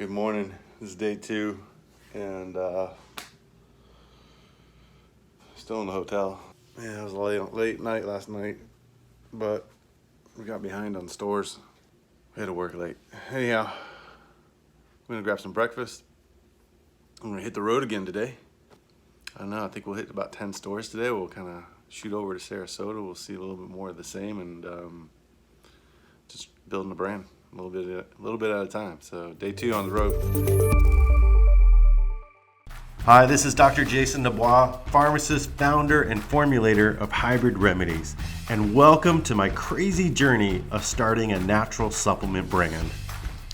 Good morning. This is day 2 and still in the hotel. Yeah, it was a late night last night, but we got behind on stores. We had to work late. Anyhow, I'm gonna grab some breakfast. I'm gonna hit the road again today. I don't know, I think we'll hit about 10 stores today. We'll kind of shoot over to Sarasota. We'll see a little bit more of the same and just building the brand a little bit at a time. So day 2 on the road. Hi, this is Dr. Jason DuBois, pharmacist, founder, and formulator of Hybrid Remedies, and welcome to my crazy journey of starting a natural supplement brand.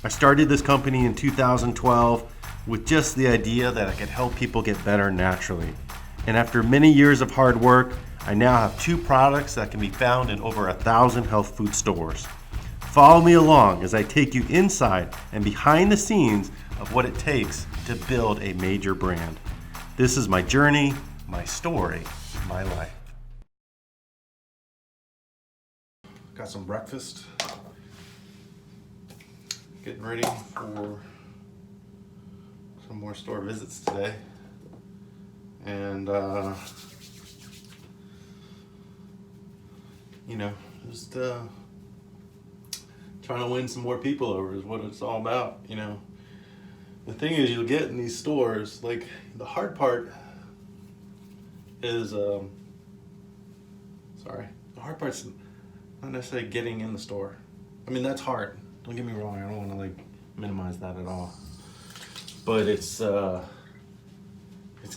I started this company in 2012 with just the idea that I could help people get better naturally. And after many years of hard work, I now have 2 products that can be found in over 1,000 health food stores. Follow me along as I take you inside and behind the scenes of what it takes to build a major brand. This is my journey, my story, my life. Got some breakfast. Getting ready for some more store visits today. And just trying to win some more people over is what it's all about. The thing is, you'll get in these stores, like, the hard part is the hard part's not necessarily getting in the store. I mean, that's hard, don't get me wrong, I don't want to minimize that at all, but it's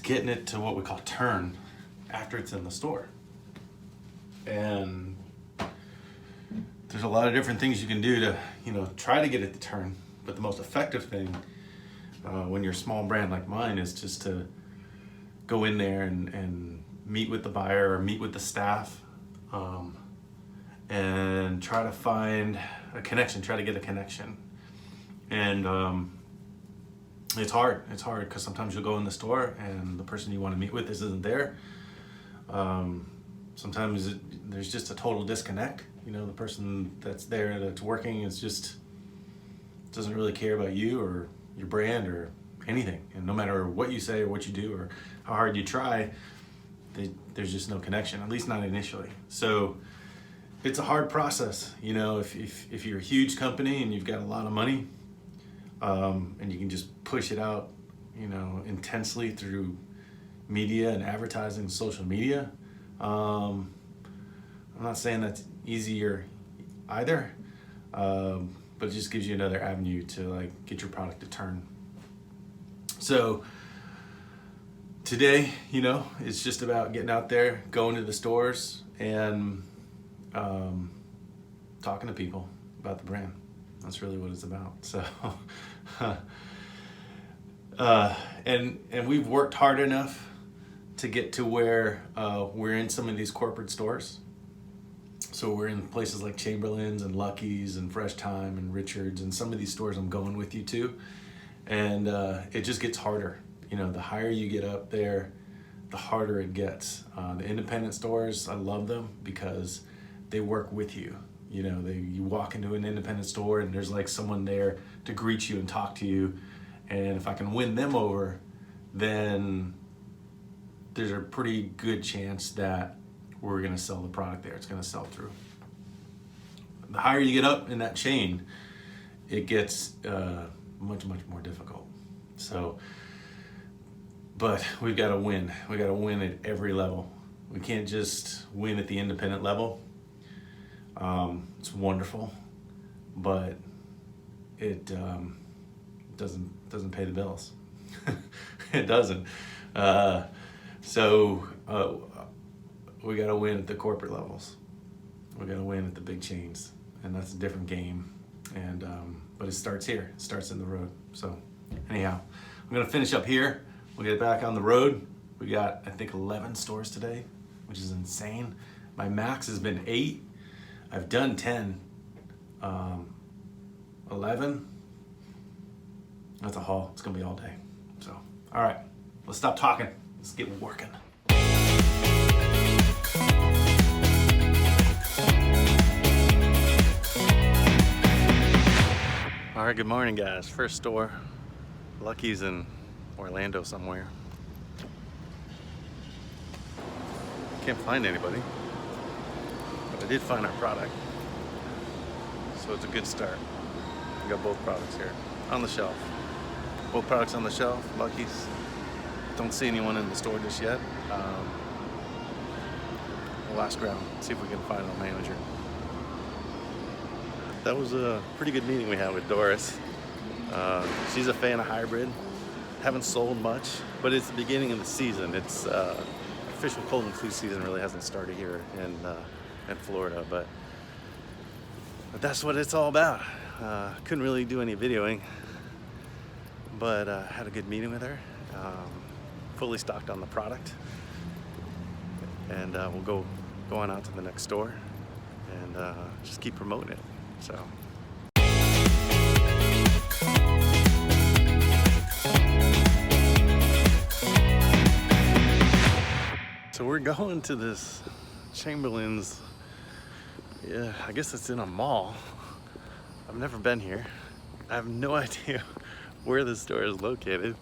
getting it to what we call turn after it's in the store. And there's a lot of different things you can do to try to get it to turn, but the most effective thing when you're a small brand like mine is just to go in there and meet with the buyer or meet with the staff and try to find a connection, try to get a connection. And it's hard because sometimes you'll go in the store and the person you want to meet with isn't there. Sometimes there's just a total disconnect. The person that's there, that's working, doesn't really care about you or your brand or anything. And no matter what you say or what you do or how hard you try, there's just no connection, at least not initially. So it's a hard process. If you're a huge company and you've got a lot of money, and you can just push it out, intensely through media and advertising, social media. I'm not saying that's easier either, but it just gives you another avenue to get your product to turn. So today, it's just about getting out there, going to the stores, and talking to people about the brand. That's really what it's about. So, and we've worked hard enough to get to where we're in some of these corporate stores. So we're in places like Chamberlin's and Lucky's and Fresh Time and Richard's, and some of these stores I'm going with you to. And it just gets harder. The higher you get up there, the harder it gets. The independent stores, I love them because they work with you. You walk into an independent store and there's someone there to greet you and talk to you. And if I can win them over, then there's a pretty good chance that we're going to sell the product there. It's going to sell through. The higher you get up in that chain, it gets much, much more difficult. So, but we've got to win. We got to win at every level. We can't just win at the independent level. It's wonderful, but it doesn't pay the bills. It doesn't. So we got to win at the corporate levels. We got to win at the big chains, and that's a different game. And but it starts here. It starts in the road. So anyhow, I'm gonna finish up here. We'll get back on the road. We got, I think, 11 stores today, which is insane. My max has been 8. I've done 10. 11. That's a haul. It's gonna be all day. So, all right, let's stop talking. Let's get working. All right, good morning, guys. First store Lucky's in Orlando somewhere. Can't find anybody, but I did find our product, so it's a good start. We got both products here on the shelf. Both products on the shelf. Lucky's. Don't see anyone in the store just yet. We'll ask around, see if we can find a manager. That was a pretty good meeting we had with Doris. She's a fan of Hybrid. Haven't sold much, but it's the beginning of the season. It's official cold and flu season really hasn't started here in Florida, but that's what it's all about. Couldn't really do any videoing, but had a good meeting with her. Fully stocked on the product, and we'll go on out to the next store and just keep promoting it. So we're going to this Chamberlin's. Yeah, I guess it's in a mall. I've never been here. I have no idea where the store is located.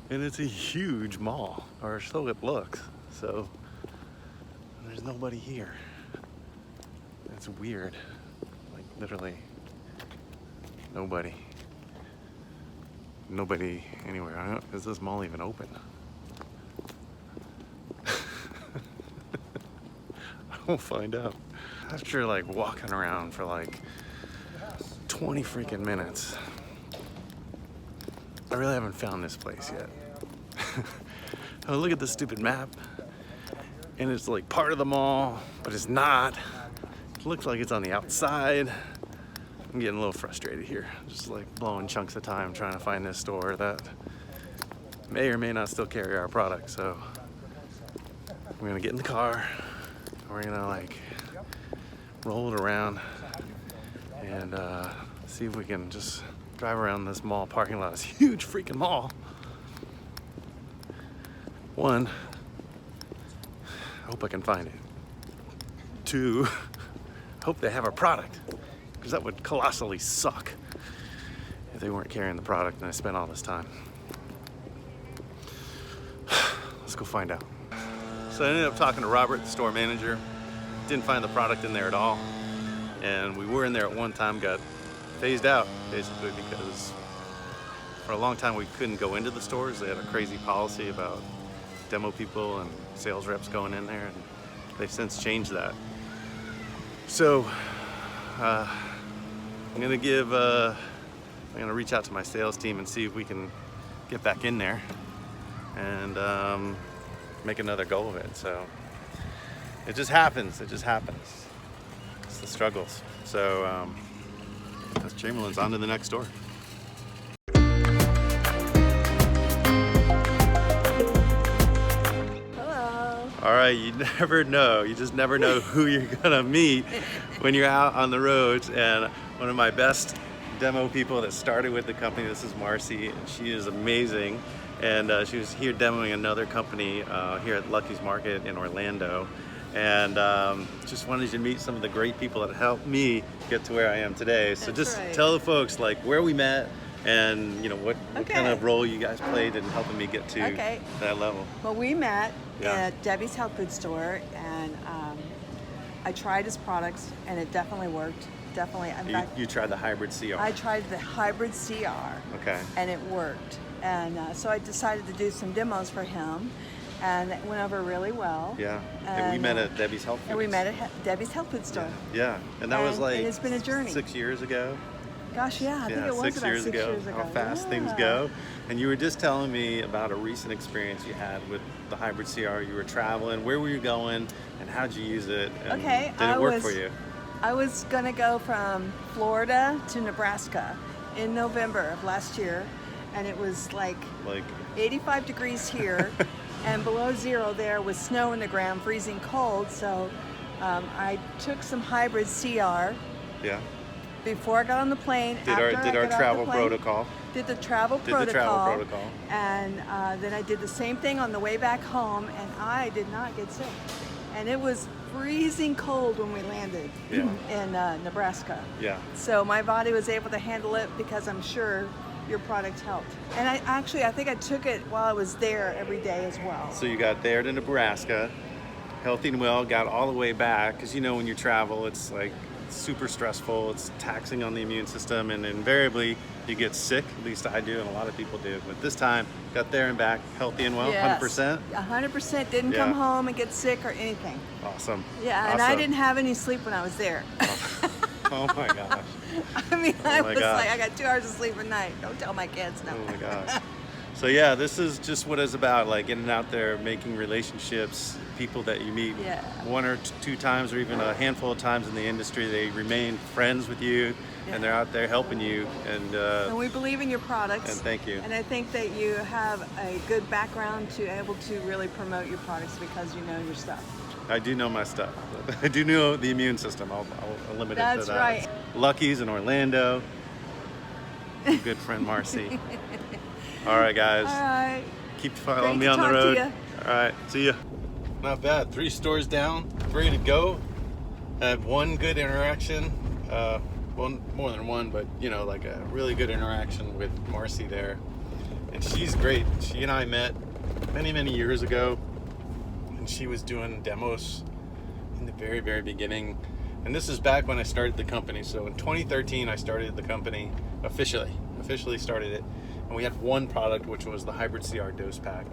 And it's a huge mall, or so it looks. So there's nobody here. It's weird. Like literally nobody. Nobody anywhere. Is this mall even open? We'll find out. After like walking around for like 20 freaking minutes, I really haven't found this place yet. I look at the stupid map, and it's like part of the mall, but it's not. It looks like it's on the outside. I'm getting a little frustrated here. Just like blowing chunks of time trying to find this store that may or may not still carry our product. So we're gonna get in the car, and we're gonna like roll it around and see if we can just drive around this mall parking lot. It's a huge freaking mall. One, I hope I can find it. Two, I hope they have our product, because that would colossally suck if they weren't carrying the product and I spent all this time. Let's go find out. So I ended up talking to Robert, the store manager. Didn't find the product in there at all. And we were in there at one time, got phased out basically because for a long time we couldn't go into the stores. They had a crazy policy about demo people and sales reps going in there, and they've since changed that. So I'm gonna reach out to my sales team and see if we can get back in there and make another go of it. So it just happens. It's the struggles. So that's Chamberlin's. On to the next door. All right, you never know. You just never know who you're gonna meet when you're out on the roads. And one of my best demo people that started with the company, this is Marcy, and she is amazing. And she was here demoing another company here at Lucky's Market in Orlando. And just wanted to meet some of the great people that helped me get to where I am today. So That's just right. tell the folks like where we met and you know what Okay. kind of role you guys played in helping me get to Okay. that level. Well, we met Yeah. at Debbie's health food store, and I tried his products, and it definitely worked. Definitely. In fact, You tried the Hybrid CR. I tried the Hybrid CR, Okay. and it worked. And so I decided to do some demos for him, and it went over really well. Yeah. And we met uh, at Debbie's Health Foods. And we met at Debbie's health food store. Yeah. And that was And like it's been a journey. 6 years ago. Gosh, yeah, I think it was 6 about years 6 ago. years ago. How fast things Yeah. go. And you were just telling me about a recent experience you had with the Hybrid CR. You were traveling. Where were you going? And how'd you use it? And Okay, did it work for you? I was gonna go from Florida to Nebraska in November of last year, and it was like Like 85 degrees here and below zero there with snow in the ground, freezing cold. So I took some Hybrid CR yeah. before I got on the plane. Did our travel protocol. Did the travel Did the protocol. travel protocol. And then I did the same thing on the way back home, and I did not get sick. And it was freezing cold when we landed Yeah. in Nebraska. Yeah. So my body was able to handle it because I'm sure your product helped. And I think I took it while I was there every day as well. So you got there to Nebraska, healthy and well, got all the way back, because you know when you travel, it's like super stressful, it's taxing on the immune system, and invariably you get sick. At least I do, and a lot of people do. But this time, got there and back, healthy and well, Yes. 100%. 100%. Didn't Yeah. come home and get sick or anything. Awesome. Yeah, and I Awesome. didn't have any sleep when I was there. Oh my gosh. I mean, Oh I my was gosh. like, I got 2 hours of sleep a night. Don't tell my kids, no. Oh my gosh. So yeah, this is just what it's about, like getting out there, making relationships, people that you meet Yeah. 1 or 2 times or even a handful of times in the industry, they remain friends with you, and they're out there helping you. And we believe in your products. And thank you. And I think that you have a good background to able to really promote your products because you know your stuff. I do know my stuff. I do know the immune system. I'll limit it That's to that. right. Lucky's in Orlando. Good friend Marcy. All right, guys. All right. Keep following Great me to on the talk to road. ya. All right, see ya. Not bad. 3 stores down, ready to go. I had one good interaction. Well, more than one, but you know, like a really good interaction with Marcy there. And she's great. She and I met many, many years ago, and she was doing demos in the very, very beginning. And this is back when I started the company. So in 2013, I started the company officially started it. And we had one product, which was the Hybrid CR dose pack.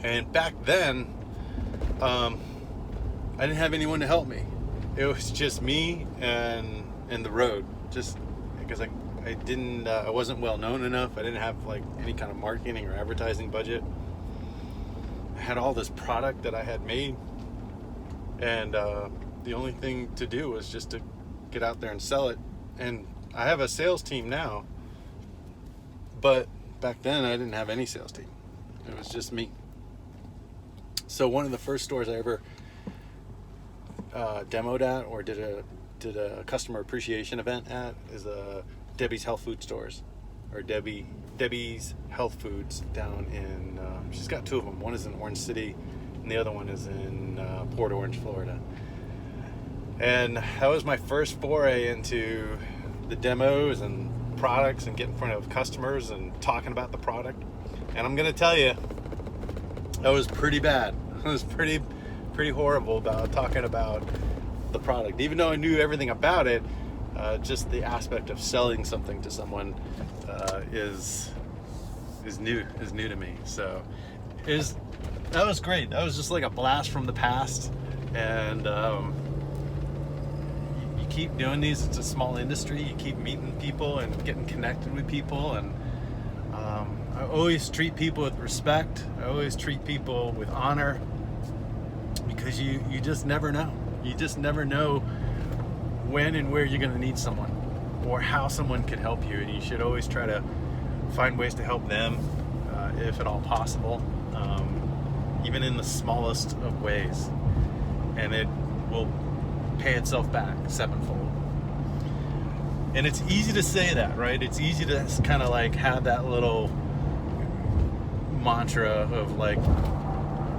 And back then, I didn't have anyone to help me. It was just me and the road. Just because I wasn't well known enough. I didn't have like any kind of marketing or advertising budget. I had all this product that I had made, and the only thing to do was just to get out there and sell it. And I have a sales team now, but back then I didn't have any sales team. It was just me. So one of the first stores I ever demoed at or did a customer appreciation event at is Debbie's Health Food Stores, or Debbie's Health Foods down in, she's got 2 of them. One is in Orange City and the other one is in Port Orange, Florida. And that was my first foray into the demos and products and getting in front of customers and talking about the product. And I'm gonna tell you, that was pretty bad. It was pretty horrible about talking about the product. Even though I knew everything about it, just the aspect of selling something to someone is new to me. So that was great. That was just like a blast from the past. And you keep doing these. It's a small industry. You keep meeting people and getting connected with people. And I always treat people with respect. I always treat people with honor, because you just never know. You just never know when and where you're going to need someone or how someone can help you. And you should always try to find ways to help them if at all possible, even in the smallest of ways. And it will pay itself back 7-fold. And it's easy to say that, right? It's easy to kind of like have that little mantra of like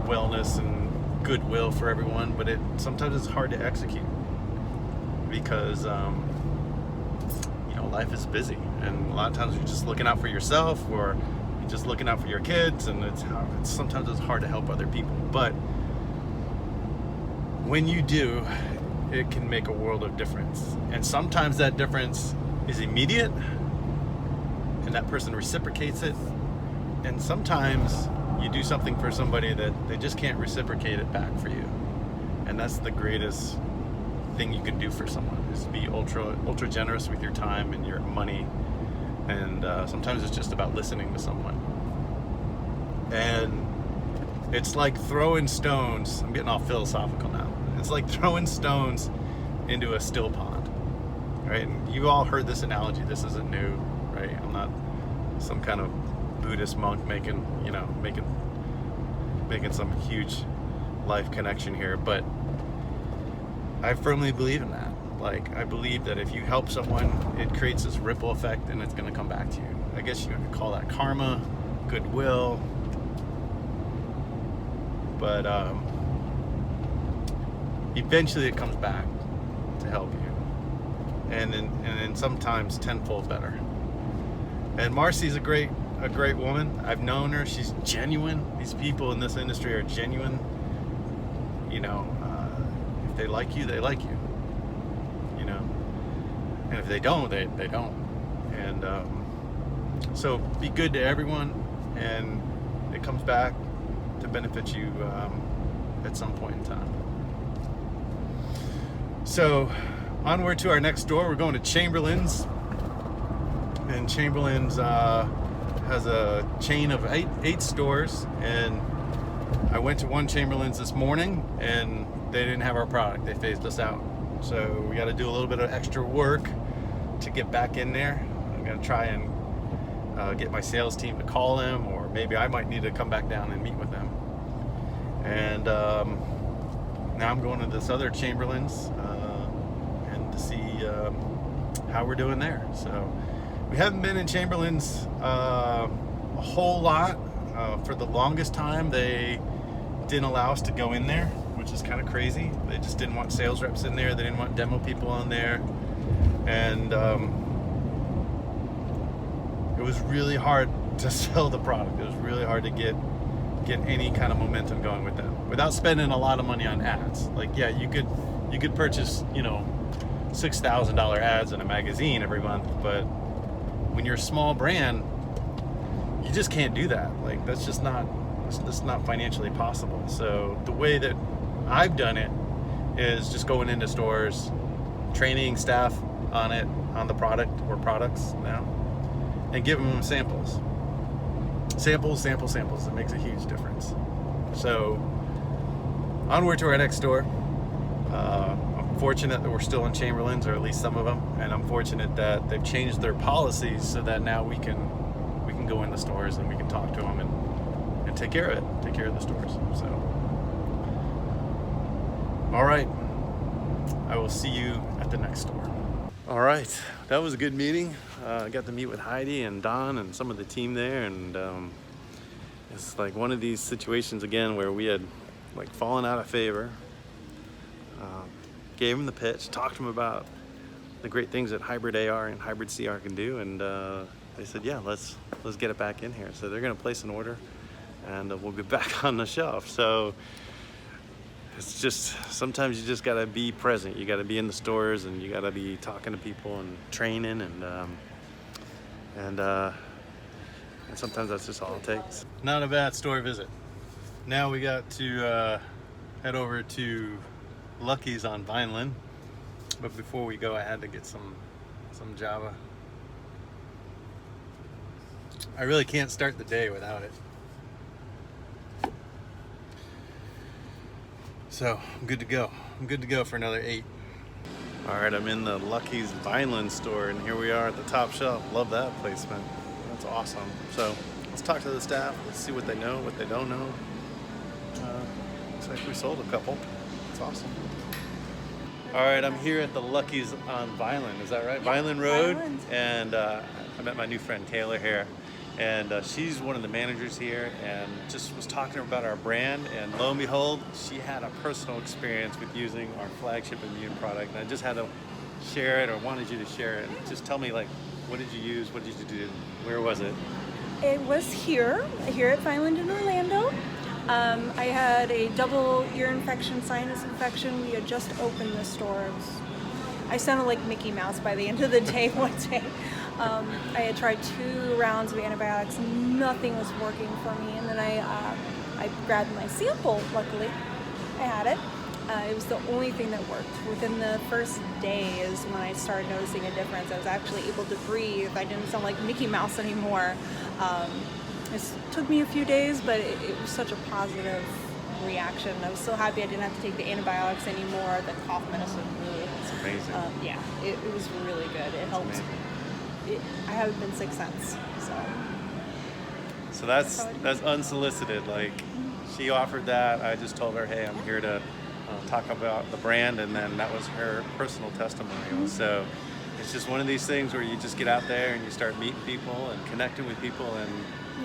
wellness and goodwill for everyone, but sometimes it's hard to execute because life is busy, and a lot of times you're just looking out for yourself, or you're just looking out for your kids, and sometimes it's hard to help other people. But when you do, it can make a world of difference. And sometimes that difference is immediate and that person reciprocates it, and sometimes you do something for somebody that they just can't reciprocate it back for you. And that's the greatest thing you can do for someone, is be ultra generous with your time and your money. And sometimes it's just about listening to someone. And it's like throwing stones. I'm getting all philosophical now. It's like throwing stones into a still pond, right? And you all heard this analogy. This isn't new, right? I'm not some kind of Buddhist monk making some huge life connection here, but I firmly believe in that. Like, I believe that if you help someone, it creates this ripple effect, and it's going to come back to you. I guess you could call that karma, goodwill, but eventually it comes back to help you, and then sometimes tenfold better. And Marcy's a great woman. I've known her. She's genuine. These people in this industry are genuine. You know, if they like you, they like you. You know, and if they don't, they don't. And so be good to everyone, and it comes back to benefit you at some point in time. So onward to our next store. We're going to Chamberlin's, and Chamberlin's has a chain of eight stores, and I went to one Chamberlin's this morning and they didn't have our product. They phased us out. So we got to do a little bit of extra work to get back in there. I'm going to try and get my sales team to call them, or maybe I might need to come back down and meet with them. And now I'm going to this other Chamberlin's and to see how we're doing there. So we haven't been in Chamberlin's a whole lot. For the longest time, they didn't allow us to go in there, which is kind of crazy. They just didn't want sales reps in there. They didn't want demo people on there. And it was really hard to sell the product. It was really hard to get any kind of momentum going with them without spending a lot of money on ads. Like, yeah, you could purchase, you know, $6,000 ads in a magazine every month, but when you're a small brand, you just can't do that. Like, that's just not financially possible. So the way that I've done it is just going into stores, training staff on it, on the product or products now, and giving them samples. Samples. It makes a huge difference. So onward to our next store. I'm fortunate that we're still in Chamberlin's, or at least some of them, and I'm fortunate that they've changed their policies so that now we can go in the stores and we can talk to them and take care of it, take care of the stores. So, all right, I will see you at the next store. All right, that was a good meeting. I got to meet with Heidi and Don and some of the team there, and it's like one of these situations again where we had like fallen out of favor. Gave them the pitch, talked to them about the great things that Hybrid AR and Hybrid CR can do, and they said, yeah, let's get it back in here. So they're gonna place an order, and we'll be back on the shelf. So it's just, sometimes you just gotta be present. You gotta be in the stores, and you gotta be talking to people and training, and sometimes that's just all it takes. Not a bad store visit. Now we got to head over to Lucky's on Vineland, but before we go, I had to get some Java. I really can't start the day without it. So I'm good to go. I'm good to go for another 8. All right, I'm in the Lucky's Vineland store, and here we are at the top shelf. Love that placement. That's awesome. So let's talk to the staff. Let's see what they know, what they don't know. Looks like we sold a couple. That's awesome. All right, I'm here at the Lucky's on Vineland. Is that right? Yeah, Vineland Road. Vineland. And I met my new friend Taylor here, and she's one of the managers here, and just was talking about our brand, and lo and behold, she had a personal experience with using our flagship immune product, and I just had to share it, or wanted you to share it. Just tell me, like, what did you use? What did you do? Where was it? It was here at Vineland in Orlando. I had a double ear infection, sinus infection. We had just opened the store. I sounded like Mickey Mouse by the end of the day one day. I had tried 2 rounds of antibiotics. Nothing was working for me. And then I grabbed my sample, luckily. I had it. It was the only thing that worked. Within the first day is when I started noticing a difference. I was actually able to breathe. I didn't sound like Mickey Mouse anymore. It took me a few days, but it was such a positive reaction. I was so happy I didn't have to take the antibiotics anymore. The cough medicine really. It's amazing. Yeah, it was really good. It helped. I haven't been sick since. So that's unsolicited. Like, she offered that. I just told her, hey, I'm here to talk about the brand, and then that was her personal testimonial. Mm-hmm. So it's just one of these things where you just get out there and you start meeting people and connecting with people, and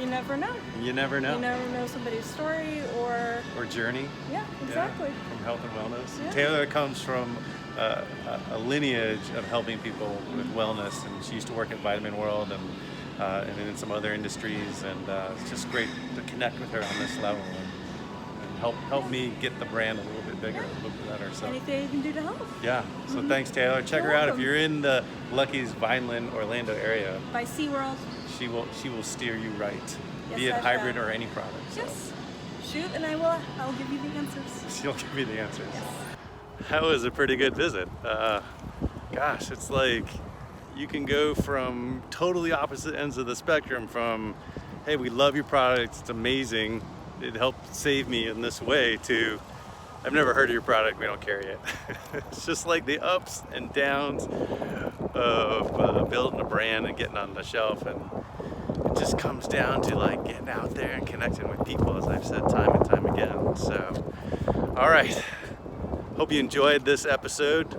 you never know. You never know. You never know somebody's story or journey. Yeah, exactly. Yeah, from health and wellness. Yeah. Taylor comes from a lineage of helping people with wellness, and she used to work at Vitamin World, and and in some other industries, and it's just great to connect with her on this level and help me get the brand a little bit bigger, a little bit better. So Anything you can do to help. yeah, so thanks Taylor. Check You're her out if welcome. you're in the Lucky's Vineland, Orlando area. By SeaWorld. She will steer you right, Yes, be it I hybrid shall. or any product. So Yes. Shoot, and I'll give you the answers. she'll give you the answers. Yes. That was a pretty good visit. Gosh, it's like you can go from totally opposite ends of the spectrum from, hey, we love your product, it's amazing, it helped save me in this way, to, I've never heard of your product, we don't carry it. It's just like the ups and downs of building a brand and getting on the shelf, and it just comes down to like getting out there and connecting with people, as I've said time and time again. So, all right. Hope you enjoyed this episode.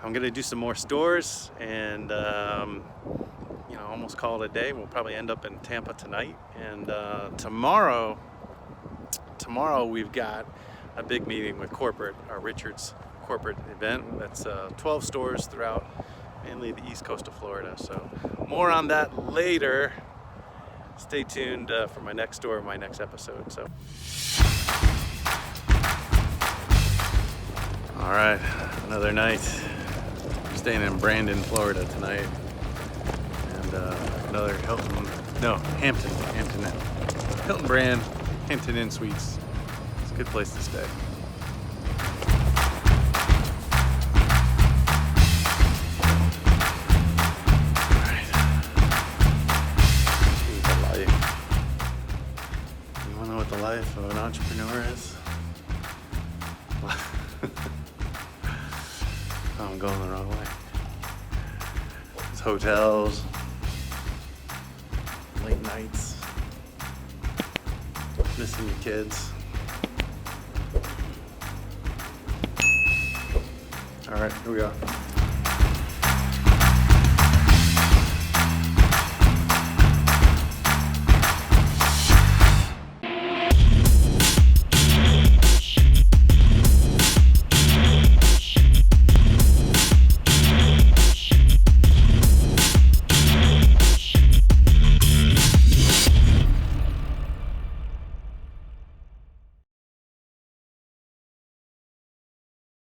I'm gonna do some more stores and almost call it a day. We'll probably end up in Tampa tonight, and tomorrow we've got a big meeting with corporate, our Richards corporate event. That's 12 stores throughout mainly the east coast of Florida. So more on that later. Stay tuned for my next store, my next episode. So. All right, another night. Staying in Brandon, Florida tonight, and another Hilton brand, Hampton Inn Suites. It's a good place to stay. All right. The life. You wanna know what the life of an entrepreneur is? I'm going the wrong way. It's hotels, late nights, missing your kids. All right, here we go.